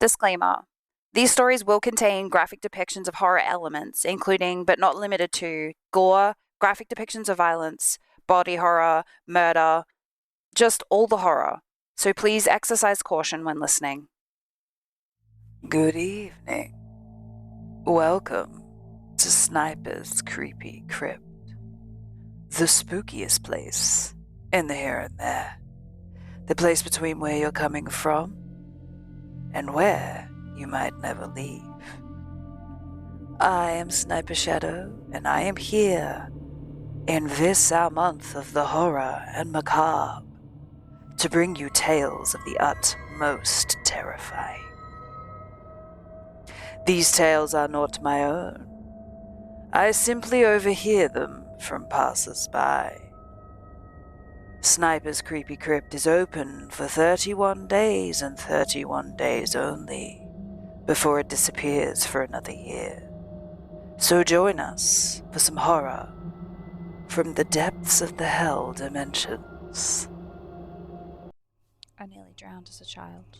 Disclaimer. These stories will contain graphic depictions of horror elements, including, but not limited to, gore, graphic depictions of violence, body horror, murder, just all the horror. So please exercise caution when listening. Good evening. Welcome to Sniper's Creepy Crypt, the spookiest place in the here and there, the place between where you're coming from and where you might never leave. I am Sniper Shadow, and I am here in this our month of the horror and macabre to bring you tales of the utmost terrifying. These tales are not my own. I simply overhear them from passers-by. Sniper's Creepy Crypt is open for 31 days and 31 days only, before it disappears for another year. So join us for some horror from the depths of the hell dimensions. I nearly drowned as a child.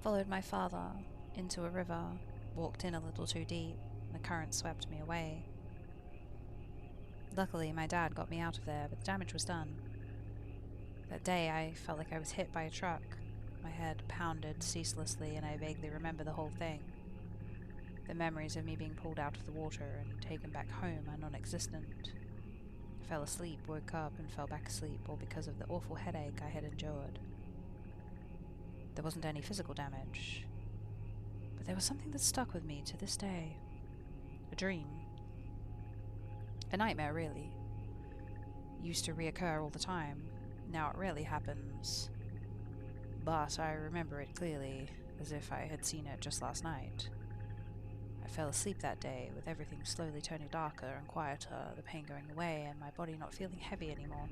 Followed my father into a river, walked in a little too deep, and the current swept me away. Luckily, my dad got me out of there, but the damage was done. That day, I felt like I was hit by a truck. My head pounded ceaselessly, and I vaguely remember the whole thing. The memories of me being pulled out of the water and taken back home are non-existent. I fell asleep, woke up, and fell back asleep, all because of the awful headache I had endured. There wasn't any physical damage, but there was something that stuck with me to this day. A dream. A nightmare, really. Used to reoccur all the time. Now it rarely happens. But I remember it clearly, as if I had seen it just last night. I fell asleep that day, with everything slowly turning darker and quieter, the pain going away, and my body not feeling heavy anymore.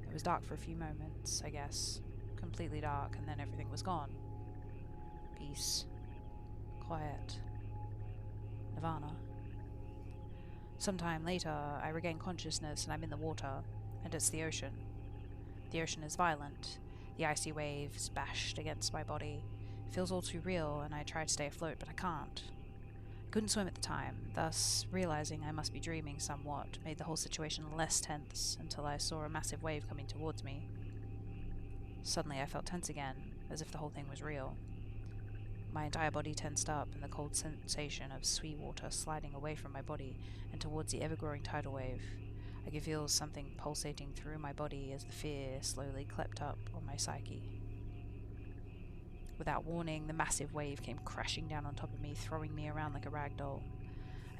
It was dark for a few moments, I guess. Completely dark, and then everything was gone. Peace. Quiet. Nirvana. Sometime later, I regain consciousness and I'm in the water, and it's the ocean. The ocean is violent. The icy waves bashed against my body. It feels all too real, and I try to stay afloat, but I can't. I couldn't swim at the time, thus realizing I must be dreaming somewhat made the whole situation less tense until I saw a massive wave coming towards me. Suddenly I felt tense again, as if the whole thing was real. My entire body tensed up, and the cold sensation of sweet water sliding away from my body and towards the ever-growing tidal wave. I could feel something pulsating through my body as the fear slowly crept up on my psyche. Without warning, the massive wave came crashing down on top of me, throwing me around like a rag doll.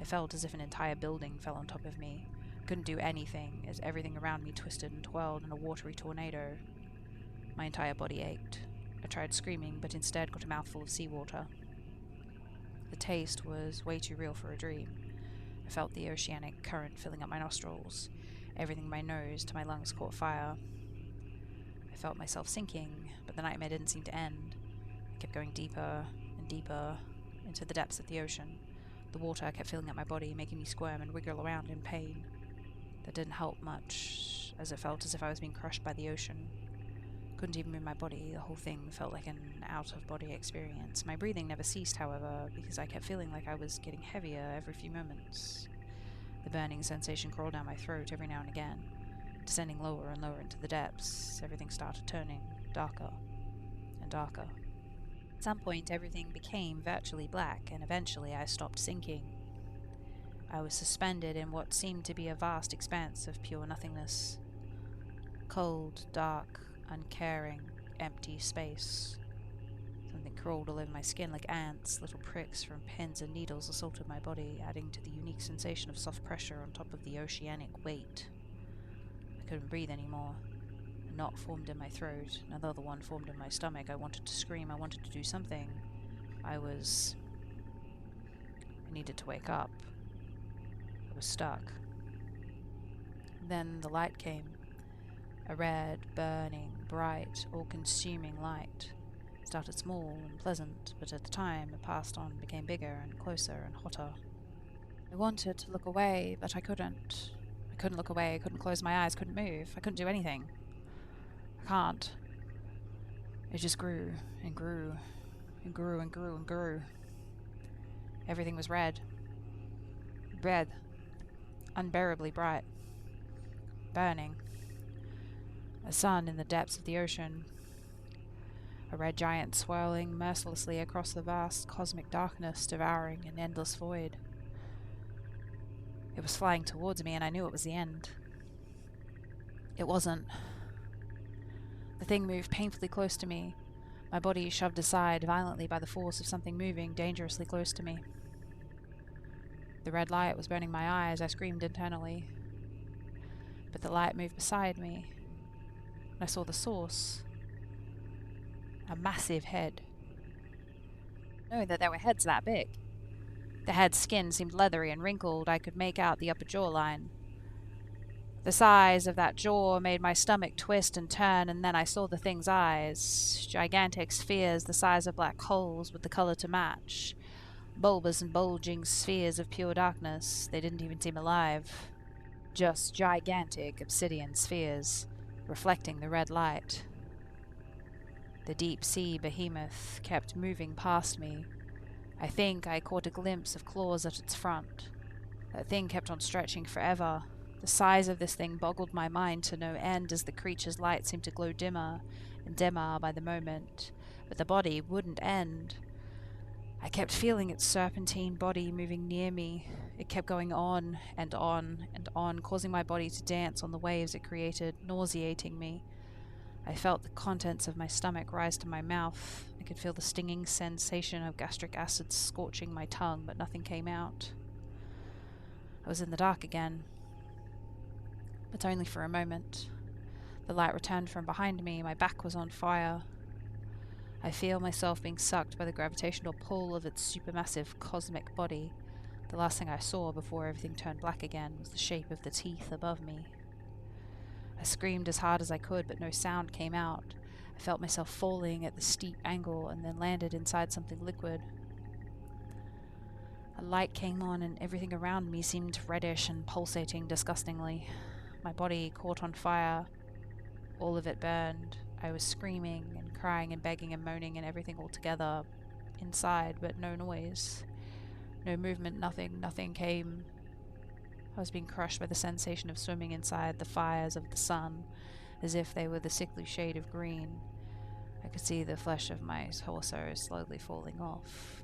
I felt as if an entire building fell on top of me. I couldn't do anything, as everything around me twisted and twirled in a watery tornado. My entire body ached. I tried screaming, but instead got a mouthful of seawater. The taste was way too real for a dream. I felt the oceanic current filling up my nostrils. Everything in my nose to my lungs caught fire. I felt myself sinking, but the nightmare didn't seem to end. I kept going deeper and deeper into the depths of the ocean. The water kept filling up my body, making me squirm and wiggle around in pain. That didn't help much, as it felt as if I was being crushed by the ocean. Couldn't even move my body. The whole thing felt like an out-of-body experience. My breathing never ceased, however, because I kept feeling like I was getting heavier every few moments. The burning sensation crawled down my throat every now and again. Descending lower and lower into the depths, everything started turning darker and darker. At some point, everything became virtually black, and eventually I stopped sinking. I was suspended in what seemed to be a vast expanse of pure nothingness. Cold, dark, uncaring, empty space. Something crawled all over my skin like ants. Little pricks from pins and needles assaulted my body, adding to the unique sensation of soft pressure on top of the oceanic weight. I couldn't breathe anymore. A knot formed in my throat. Another one formed in my stomach. I wanted to scream. I wanted to do something. I needed to wake up. I was stuck. Then the light came. A red, burning, bright, all-consuming light. It started small and pleasant, but at the time it passed on, became bigger and closer and hotter. I wanted to look away, but I couldn't. I couldn't look away, I couldn't close my eyes, couldn't move, I couldn't do anything. I can't. It just grew and grew and grew and grew and grew. Everything was red. Red. Unbearably bright. Burning. A sun in the depths of the ocean. A red giant swirling mercilessly across the vast cosmic darkness, devouring an endless void. It was flying towards me, and I knew it was the end. It wasn't. The thing moved painfully close to me, my body shoved aside violently by the force of something moving dangerously close to me. The red light was burning my eyes. I screamed internally. But the light moved beside me, and I saw the source. A massive head. Knowing that there were heads that big. The head's skin seemed leathery and wrinkled. I could make out the upper jawline. The size of that jaw made my stomach twist and turn, and then I saw the thing's eyes. Gigantic spheres the size of black holes with the color to match. Bulbous and bulging spheres of pure darkness. They didn't even seem alive. Just gigantic obsidian spheres, reflecting the red light. The deep-sea behemoth kept moving past me. I think I caught a glimpse of claws at its front. That thing kept on stretching forever. The size of this thing boggled my mind to no end as the creature's light seemed to glow dimmer and dimmer by the moment. But the body wouldn't end. I kept feeling its serpentine body moving near me. It kept going on and on and on, causing my body to dance on the waves it created, nauseating me. I felt the contents of my stomach rise to my mouth. I could feel the stinging sensation of gastric acid scorching my tongue, but nothing came out. I was in the dark again. But only for a moment. The light returned from behind me. My back was on fire. I feel myself being sucked by the gravitational pull of its supermassive cosmic body. The last thing I saw before everything turned black again was the shape of the teeth above me. I screamed as hard as I could, but no sound came out. I felt myself falling at the steep angle and then landed inside something liquid. A light came on and everything around me seemed reddish and pulsating disgustingly. My body caught on fire. All of it burned. I was screaming and crying and begging and moaning and everything all together inside, but no noise. No movement, nothing came. I was being crushed by the sensation of swimming inside the fires of the sun, as if they were the sickly shade of green. I could see the flesh of my torso slowly falling off.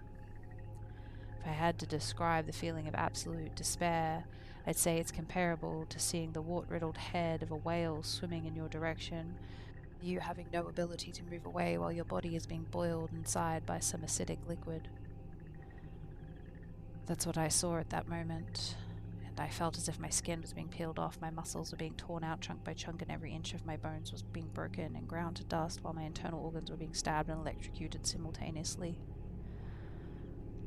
If I had to describe the feeling of absolute despair, I'd say it's comparable to seeing the wart-riddled head of a whale swimming in your direction, you having no ability to move away while your body is being boiled inside by some acidic liquid. That's what I saw at that moment, and I felt as if my skin was being peeled off, my muscles were being torn out chunk by chunk, and every inch of my bones was being broken and ground to dust while my internal organs were being stabbed and electrocuted simultaneously.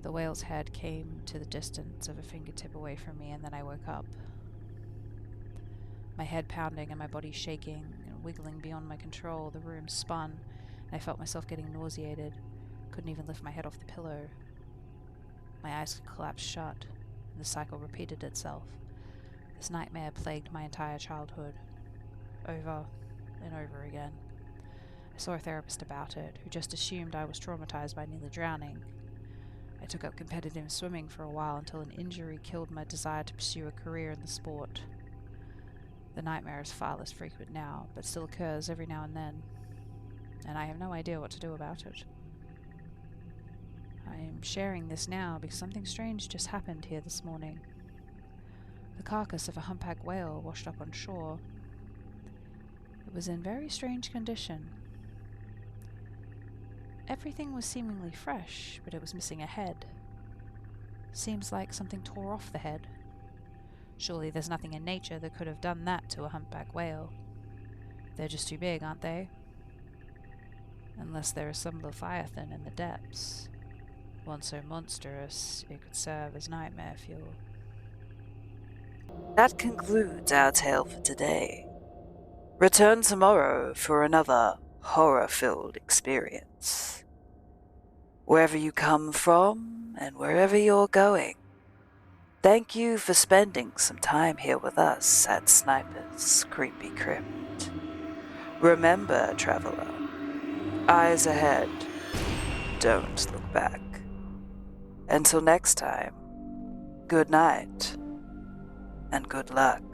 The whale's head came to the distance of a fingertip away from me, and then I woke up. My head pounding and my body shaking and wiggling beyond my control, the room spun, and I felt myself getting nauseated. Couldn't even lift my head off the pillow. My eyes collapsed shut, and the cycle repeated itself. This nightmare plagued my entire childhood, over and over again. I saw a therapist about it, who just assumed I was traumatized by nearly drowning. I took up competitive swimming for a while until an injury killed my desire to pursue a career in the sport. The nightmare is far less frequent now, but still occurs every now and then, and I have no idea what to do about it. I am sharing this now because something strange just happened here this morning. The carcass of a humpback whale washed up on shore. It was in very strange condition. Everything was seemingly fresh, but it was missing a head. Seems like something tore off the head. Surely there's nothing in nature that could have done that to a humpback whale. They're just too big, aren't they? Unless there is some leviathan in the depths. One so monstrous, it could serve as nightmare fuel. That concludes our tale for today. Return tomorrow for another horror-filled experience. Wherever you come from and wherever you're going, thank you for spending some time here with us at Sniper's Creepy Crypt. Remember, traveler, Eyes ahead. Don't look back. Until next time, good night and good luck.